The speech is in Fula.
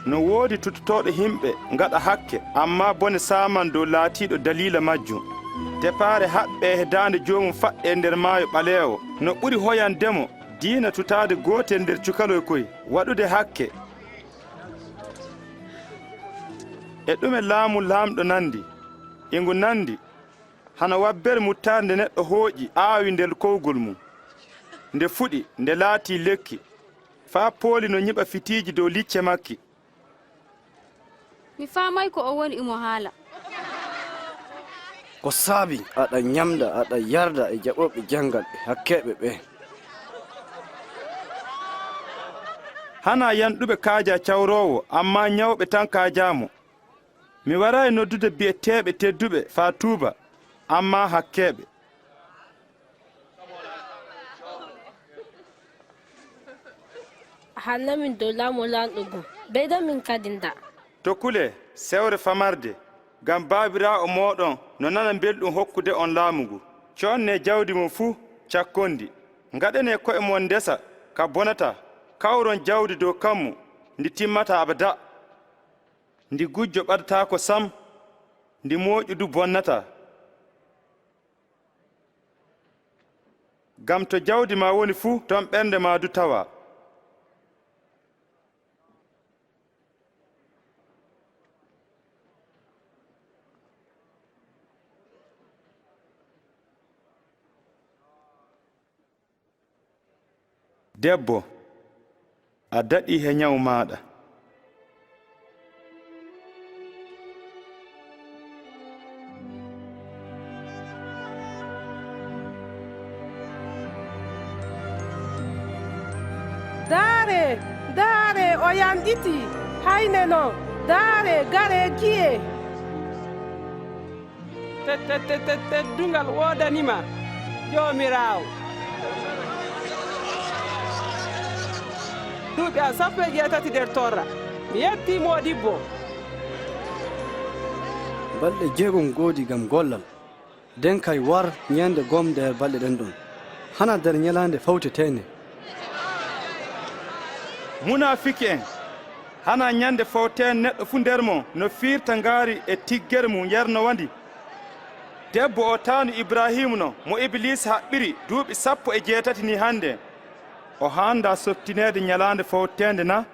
no woodi tuttotoɗo himɓe ngaɗa hakke amma bone saman dow laatiɗo dalila majjum tepaare haɓɓe e daande joomum faɗɗe nder maayo ɓaleewo no ɓuri hoyandemo diina tutaade gootel nder cukaloy koy waɗude hakke e ɗume laamu laamɗo nandi e ngu nandi hana wabbere muttaade nde neɗɗo hooƴi aawi nder kowgol mum nde fuɗi nde laatii lekki faa pooli no nyiɓa fitiiji dow licce makki mi faamay ko o woni imo haala ko saabi aɗa ñamda aɗa yarda e jaɓoɓe jangal ɓe hakkeɓe ɓe hana yanɗuɓe kaaja cawrowo amma ñawɓe tan kaajamo mi warayi noddude bi'eteɓe tedduɓe faa tuuba amma hakkeɓe hannamin dow laamu lanɗugo ɓeydamin kadi nda tokkule sewre famarde ngam baabiraawo moɗon no nana belɗum hokkude on laamugu conne jawdi mum fuu cakkondi ngaɗene koye mon ndesa ka bonata kawron jawdi dow kammu ndi timmata abada ndi gujjo ɓadata ko sam ndi moƴƴu du bonnata ngam to jawdi ma woni fuu ton ɓernde ma du tawa debbo a daɗi he nyawu maɗa daare o yamɗiti hayne non daare gare kiye teddungal wodanima jomirawo duuɓi a sappo e jeetati nder torra mi yetti moɗibbo balɗe jeegom goodi gam gollal nden kay war ñande gom nder balɗe ɗen ɗon hana nder nyalaande fowteteende munafiki en hana ñande fowteende neɗɗo fuu nder mon no firta ngaari e tiggere mum yerno wandi debbo o taanu ibrahimu no mo iblisa haɓɓiri duuɓi 17 ni hannde o handa softineede nyalaande fowteende na